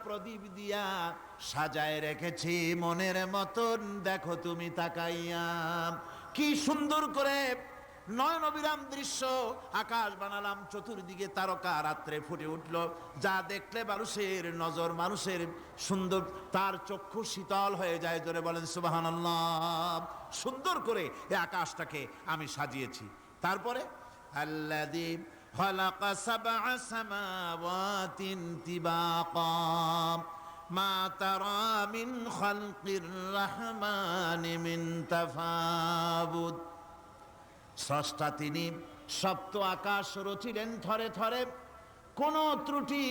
প্রদীপ দিয়া সাজায় রেখেছি মনের মতন, দেখো তুমি তাকাইয়া। কি সুন্দর করে নয়ন অবিরাম দৃশ্য, আকাশ বানালাম, চতুর্দিকে তারকা রাত্রে ফুটে উঠল, যা দেখলে মানুষের নজর, মানুষের সুন্দর, তার চক্ষু শীতল হয়ে যায়। জোরে বলেন সুবহানাল্লাহ। সুন্দর করে এই আকাশটাকে আমি সাজিয়েছি। তারপরে আল্লাযী খালাকা সাবআ সামাওয়াতিন তিবাকা মা তারা মিন খালকির রাহমানি মিন তাফাবুত। স্রষ্টা তিনি সপ্ত আকাশ রচিলেন থরে থরে, কোনো ত্রুটি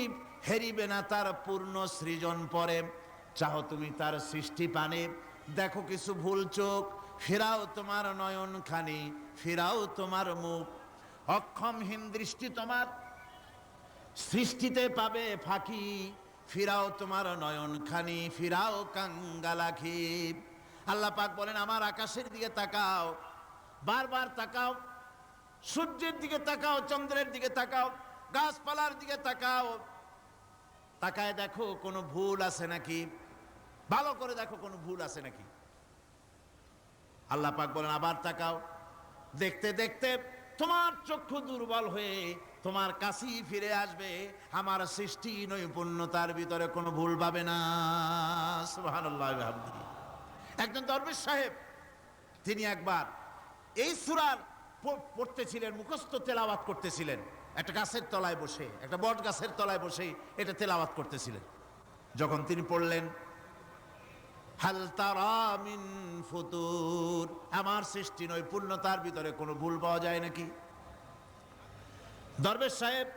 হেরিবে না তার পূর্ণ সৃজন পরে। চাহো তুমি তার সৃষ্টি পানে, দেখো কিছু ভুল চোখ, ফেরাও তোমার নয়ন খানি, ফেরাও তোমার মুখ। অক্ষমহীন দৃষ্টি তোমার সৃষ্টিতে পাবে ফাঁকি, ফিরাও তোমার নয়ন খানি, ফিরাও কাঙ্গালাখি। আল্লাহ পাক বলেন আমার আকাশের দিকে তাকাও, বারবার তাকাও, সূর্যের দিকে তাকাও, চন্দ্রের দিকে তাকাও, গাছপালার দিকে তাকাও, তাকায় দেখো কোনো ভুল আছে নাকি, ভালো করে দেখো কোনো ভুল আছে নাকি। আল্লাহ পাক বলেন আবার তাকাও, দেখতে দেখতে তোমার চক্ষু দুর্বল হয়ে তোমার কাছেই ফিরে আসবে, আমার সৃষ্টি নৈপুণ্যতার ভিতরে কোনো ভুল পাবে না। সুবহানাল্লাহ। একজন দরবেশ সাহেব, তিনি একবার এই সূরার পড়তেছিলেন, মুখস্থ তেলাওয়াত করতেছিলেন, একটা গাছের তলায় বসে, একটা বট গাছের তলায় বসে এটা তেলাওয়াত করতেছিলেন। যখন তিনি পড়লেন হাল তারা মিন ফুতুর, আমার সৃষ্টি নৈপুণ্যতার ভিতরে কোনো ভুল পাওয়া যায় নাকি। দরবেশ সাহেব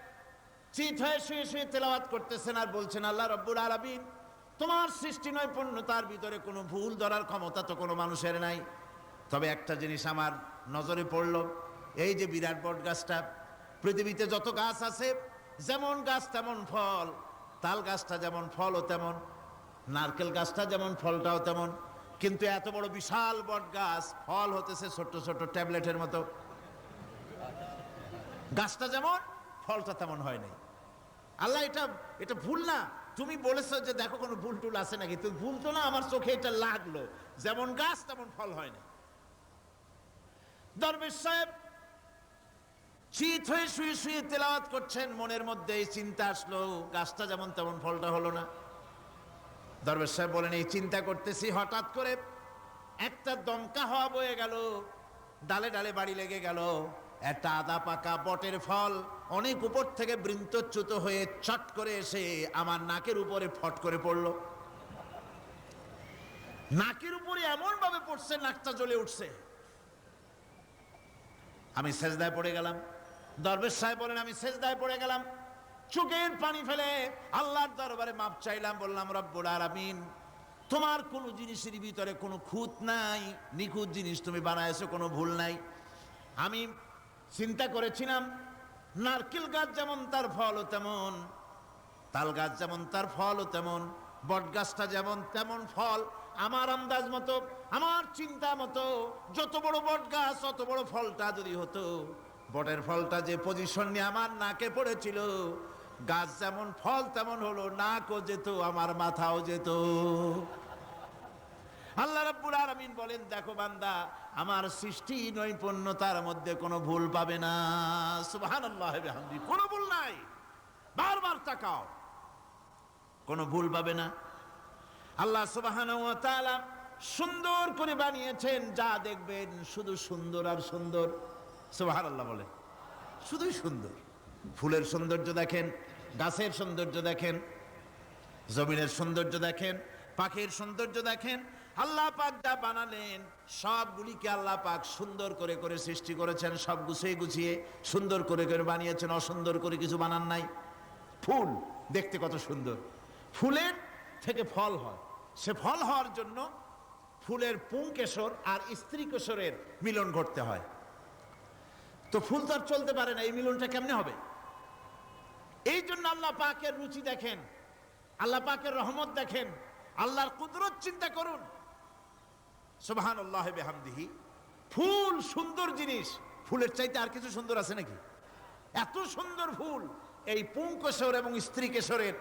চিত হয়ে শুয়ে শুয়ে তেলাওয়াত করতেছেন আর বলছেন আল্লাহ রাব্বুল আলামিন, তোমার সৃষ্টি নৈপুণ্যতার ভিতরে কোনো ভুল ধরার ক্ষমতা তো কোনো মানুষের নাই। তবে একটা জিনিস আমার নজরে পড়ল, এই যে বিরাট বট গাছটা, পৃথিবীতে যত গাছ আছে যেমন গাছ তেমন ফল, তাল গাছটা যেমন ফলও তেমন, নারকেল গাছটা যেমন ফলটাও তেমন, কিন্তু এত বড় বিশাল বট গাছ ফল হতেছে ছোট্ট ছোট্ট ট্যাবলেটের মতো। গাছটা যেমন ফলটা তেমন হয় নাই। আল্লাহ এটা ভুল না, তুমি বলেছো যে দেখো কোনো ভুল টুল আছে নাকি, তুমি ভুল তো না, আমার চোখে এটা লাগলো, যেমন গাছ তেমন ফল হয় না। দরবেশ সাহেব চিত হয়ে শুয়ে শুয়ে তেলাওয়াত করছেন, মনের মধ্যে এই চিন্তা আসলো, গাছটা যেমন তেমন ফলটা হলো না। দরবেশ সাহেব বলেন এই চিন্তা করতেছি, হঠাৎ করে একটা দমকা হাওয়া বয়ে গেল, ডালে ডালে বাড়ি লেগে গেল, একটা আদা পাকা বটের ফল অনেক উপর থেকে বৃন্তচ্যুত হয়ে চট করে এসে আমার নাকের উপরে ফট করে পড়লো। নাকের উপরে এমন ভাবে পড়ছে নাকটা জ্বলে উঠছে। আমি সেজদায় পড়ে গেলাম। দরবেশ সাহেব বলেন আমি সেজদায় পড়ে গেলাম, চোখের পানি ফেলে আল্লাহর দরবারে মাপ চাইলাম, বললাম রব্বুল আলামিন, তোমার কোনো জিনিসের ভিতরে কোনো খুঁত নাই, নিখুঁত জিনিস তুমি বানাইছো, কোনো ভুল নাই। আমি চিন্তা করেছিলাম নারকেল গাছ যেমন তার ফলও তেমন, তাল গাছ যেমন তার ফলও তেমন, বট গাছটা যেমন তেমন ফল। আমার আন্দাজ মতো, আমার চিন্তা মতো যত বড় বট গাছ অত বড় ফলটা যদি হতো, বটের ফলটা যে পজিশন নিয়ে আমার নাকে পড়েছিল, গাছ যেমন ফল তেমন হলো, নাকও যেত, আমার মাথাও যেত। আল্লাহ রাব্বুল আলামিন বলেন দেখো বান্দা, আমার সৃষ্টি নৈপুণ্যতার মধ্যে কোনো ভুল পাবে না। সুবহানাল্লাহ ওয়া বিহামদিহি, কোনো ভুল নাই, বারবার তাকাও, কোনো ভুল পাবে না। আল্লাহ সুবহানাহু ওয়া তাআলা সুন্দর করে বানিয়েছেন, যা দেখবেন শুধু সুন্দর আর সুন্দর। সুবহানাল্লাহ বলেন, শুধুই সুন্দর। ফুলের সৌন্দর্য দেখেন, গাছের সৌন্দর্য দেখেন, জমিনের সৌন্দর্য দেখেন, পাখির সৌন্দর্য দেখেন। আল্লাহ পাক যা বানালেন সবগুলিকে আল্লাহ পাক সুন্দর করে করে সৃষ্টি করেছেন, সব গুছিয়ে গুছিয়ে সুন্দর করে করে বানিয়েছেন, অসুন্দর করে কিছু বানান নাই। ফুল দেখতে কত সুন্দর, ফুলের থেকে ফল হয়, সে ফল হওয়ার জন্য ফুলের পুংকেশর আর স্ত্রী কেশরের মিলন ঘটতে হয়। তো ফুল তো আর চলতে পারে না, এই মিলনটা কেমনে হবে? এই জন্য আল্লাহ পাকের রুচি দেখেন, আল্লাহ পাকের রহমত দেখেন, আল্লাহর কুদরত চিন্তা করুন। সুবহানাল্লাহ ওয়া বিহামদিহি। ফুল সুন্দর জিনিস, ফুলের চাইতে আর কিছু সুন্দর আছে নাকি? এত সুন্দর ফুল, এই পুংকেশর এবং স্ত্রী কেশরের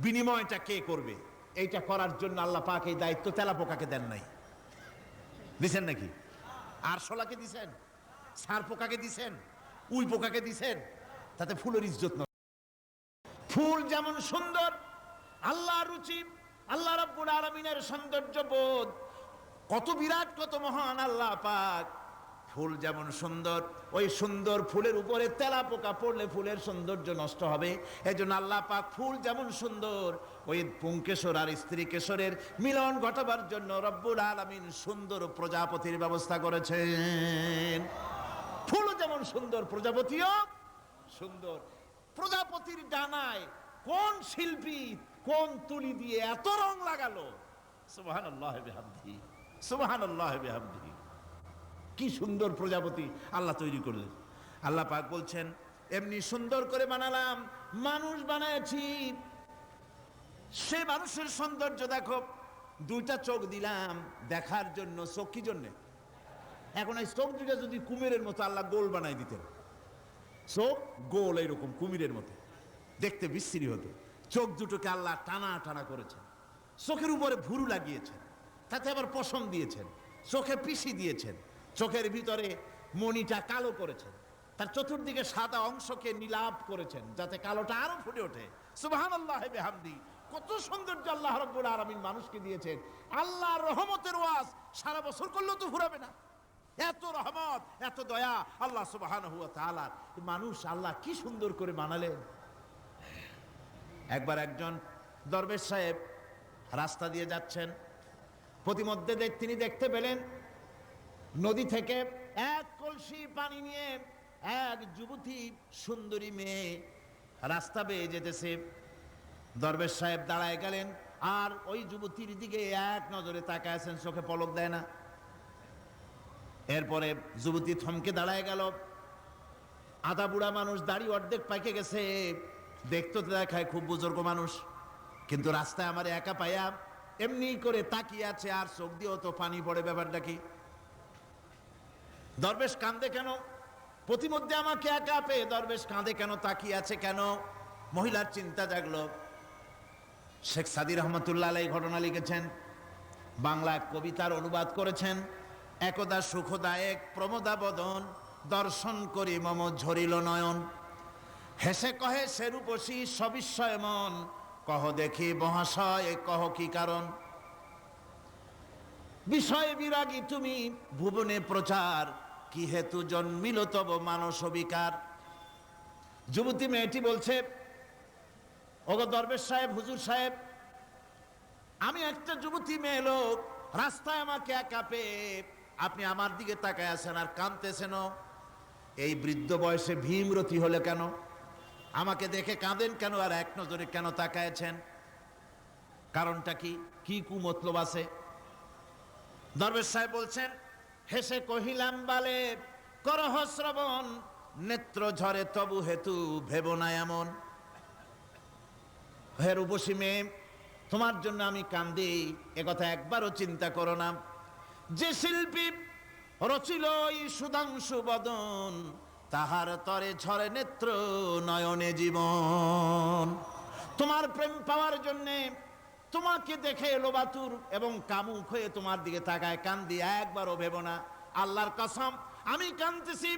বিনিময়টা কে করবে? এইটা করার জন্য আল্লাহ পাক এই দায়িত্ব তেলাপোকাকে দেন নাই, দিছেন নাকি? আরশোলাকে দিছেন, সার পোকাকে দিছেন, উই পোকাকে দিছেন, তাতে ফুলের ইজ্জত নয়। ফুল যেমন সুন্দর, আল্লাহর রুচি, আল্লাহ রাব্বুল আলামিনের সৌন্দর্য বোধ কত বিরাট, কত মহান আল্লাহ পাক। ফুল যেমন সুন্দর, ওই সুন্দর ফুলের উপরে তেলাপোকা পড়লে ফুলের সৌন্দর্য নষ্ট হবে। এজন্য আল্লাহ পাক ফুল যেমন সুন্দর, ওই পুংকেশর আর স্ত্রী কেশরের মিলন ঘটাবার জন্য রব্বুল আলামিন সুন্দর প্রজাপতির ব্যবস্থা করেছেন। ফুল যেমন সুন্দর, প্রজাপতিও সুন্দর। প্রজাপতির ডানায় কোন শিল্পী কোন তুলি দিয়ে এত রং লাগালো? সুবহানাল্লাহি বিহামদিহি, সুবহানাল্লাহি বিহামদিহি। কি সুন্দর প্রজাপতি আল্লাহ তৈরি করলেন। আল্লাহ পাক বলছেন, এমনি সুন্দর করে বানালাম, মানুষ বানাইছি। সে মানুষের সৌন্দর্য দেখো, দুইটা চোখ দিলাম দেখার জন্য। চোখ কি জন্যে? এখন এই চোখ দুটা যদি কুমিরের মতো আল্লাহ গোল বানাই দিতেন, চোখ গোল এইরকম কুমিরের মতো দেখতে বিশ্রী হতো। চোখ দুটোকে আল্লাহ টানা টানা করেছেন, চোখের উপরে ভুরু লাগিয়েছেন, তাতে আবার পশম দিয়েছেন, চোখে পিসি দিয়েছেন, চোখের ভিতরে মণিটা কালো করেছেন, তার চতুর্দিকে সাদা অংশকে নীলাভ করেছেন যাতে কালোটা আরো ফুটে ওঠে। সুবহানাল্লাহি বিহামদি। কত সৌন্দর্য আল্লাহ রাব্বুল আলামিন মানুষকে দিয়েছেন। আল্লাহর রহমতের ওয়াজ সারা বছর করলেও তো ফুরাবে না। এত রহমত, এত দয়া আল্লাহ সুবহানাহু ওয়া তাআলা। মানুষ আল্লাহ কি সুন্দর করে বানালেন। একবার একজন দরবেশ সাহেব রাস্তা দিয়ে যাচ্ছেন, প্রতিমধ্যে তিনি দেখতে পেলেন নদী থেকে এক কলসি পানি নিয়ে এক যুবতী সুন্দরী মেয়ে রাস্তা বেয়ে যেতেছে। দরবেশ সাহেব দাঁড়ায় গেলেন আর ওই যুবতীর দিকে এক নজরে তাকায় আছেন, চোখে পলক দেয় না। এরপরে যুবতী থমকে দাঁড়ায় গেল। আধা বুড়া মানুষ, দাড়ি অর্ধেক পাইকে গেছে, দেখতে দেখায় খুব বুজুর্গ মানুষ, কিন্তু রাস্তায় আমার একা পাইয়া এমনি করে তাকিয়ে আছে আর চোখ দিয়েও তো পানি পড়ে। ব্যাপারটা কি? দরবেশ কাঁদে কেন? প্রতিমধ্যে আমাকে একা পেয়ে দরবেশ কাঁদে কেন, তাকিয়ে আছে কেন? মহিলার চিন্তা জাগলো। শেখ সাদি রহমতুল্লাহ আলাইহি ঘটনা লিখেছেন, বাংলা কবিতার অনুবাদ করেছেন। একদা সুখদায়ক প্রমোদা বদন, দর্শন করি মম ঝরিল নয়ন। হেসে কহে সে রূপসী সবিস্ময় মন, কহ দেখি মহাশয় কহ কি কারণ। বিষয় বিরাগী তুমি ভুবনে প্রচার, কি হেতু জন্মিল তব মানস বিকার। যুবতী মেয়েটি বলছে, ওগো দরবেশ সাহেব, হুজুর সাহেব, আমি একটা যুবতী মেয়ে লোক, রাস্তায় আমাকে একা পেয়ে আপনি আমার দিকে তাকায় আছেন আর কাঁদতেছেন। এই বৃদ্ধ বয়সে ভীমরতি হলে কেন? আমাকে দেখে কাঁদেন কেন আর এক নজরে কেন তাকায়ছেন? কারণটা কি? কি কুমতলব আছে? দরবেশ সাহেব বলছেন, হেসে কহিলাম বালে করহ শ্রবণ, নেত্র ঝরে তবু হেতু ভেব না এমন। হে রূপসী মেয়ে, তোমার জন্য আমি কান্দি, একথা একবারও চিন্তা করো না। যে শিল্পী রচিল এই সুধাংশু বদন, তাহার তরে ঝরে নেত্র নয়নে জীবন। তোমার প্রেম পাওয়ার জন্যে, তোমাকে দেখে লোবাতুর এবং কামুক হয়ে তোমার দিকে তাকায় কান্দি, একবারও ভেবো না। আল্লাহর কসম, আমি কাঁদতেছি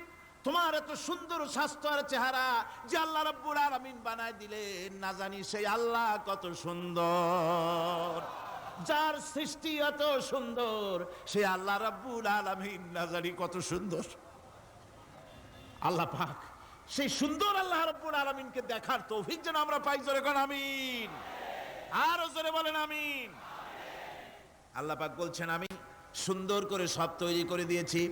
তোমার এত সুন্দর স্বাস্থ্য আর চেহারা যে আল্লাহ রাব্বুল আলামিন বানায় দিলেন। না জানি সেই আল্লাহ কত সুন্দর, যার সৃষ্টি এত সুন্দর, সে আল্লাহ রাব্বুল আলামিন না জানি কত সুন্দর। আল্লাহ পাক সেই সুন্দর আল্লাহ রাব্বুল আলামিনকে দেখার তৌফিক যেন আমরা পাই। জোরে কোন আমিন, আরো জোরে বলেন আমিন। আল্লাহ পাক বলছেন, আমি সুন্দর করে সব তৈরি করে দিয়েছি।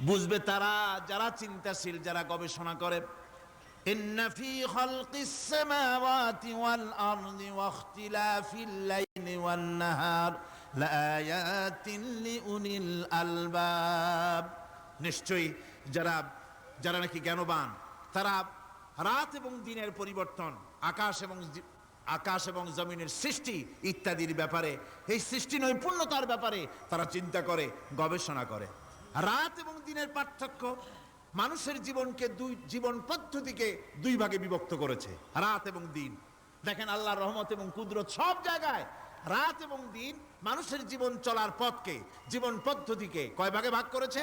বুঝবে তারা যারা চিন্তাশীল, যারা গবেষণা করে। ইন্না ফি খালকিস সামাওয়াতি ওয়াল আরদি ওয়া ইখতিলাফিল লাইলি ওয়ান নাহার লাআয়াতিন লিউলিল আলবাব। নিশ্চয়ই যারা নাকি জ্ঞানবান, তারা রাত এবং দিনের পরিবর্তন, আকাশ এবং জমিনের সৃষ্টি ইত্যাদির ব্যাপারে, এই সৃষ্টি নৈপুণ্যতার ব্যাপারে তারা চিন্তা করে, গবেষণা করে। রাত এবং দিনের পার্থক্য মানুষের জীবন পদ্ধতিকে দুই ভাগে বিভক্ত করেছে, রাত এবং দিন। দেখেন আল্লাহর রহমত এবং কুদরত সব জায়গায়। রাত এবং দিন মানুষের জীবন চলার পথকে, জীবন পদ্ধতিকে কয় ভাগে ভাগ করেছে?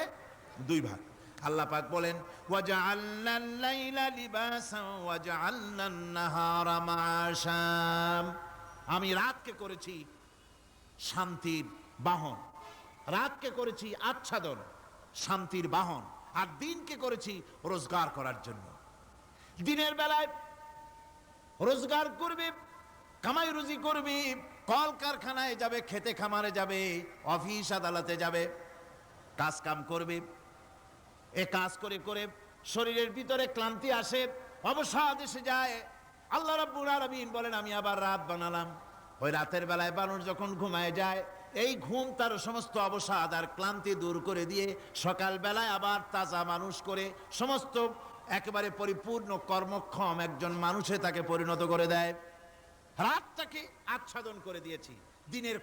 দুই ভাগ। আল্লাহ পাক বলেন ওয়াজআলনাল লাইলা লিবাসান ওয়াজআলনান নাহারা মাআশা। আমি রাতকে করেছি শান্তির বাহন, রাতকে করেছি আচ্ছাদন, শান্তির বাহন, আর দিনকে করেছি রোজগার করার জন্য। দিনের বেলায় রোজগার করবে, কামাই রুজি করবে, কল কারখানায় যাবে, খেতে খামারে যাবে, অফিস আদালতে যাবে, কাজ কাম করবে। এ কাজ করে করে শরীরের ভিতরে ক্লান্তি আসে, অবসাদ এসে যায়। আল্লাহ রাব্বুল আলামিন বলেন আমি আবার রাত বানালাম। ওই রাতের বেলায় মানুষ যখন ঘুমায় যায়, এই ঘুম তার সমস্ত অবসাদ আর ক্লান্তি দূর করে দিয়ে সকাল বেলায় আবার তাজা মানুষ করে সমস্ত একেবারে পরিপূর্ণ কর্মক্ষম একজন মানুষে তাকে পরিণত করে দেয়। রাতটাকে আচ্ছাদন করে দিয়েছি, দিনের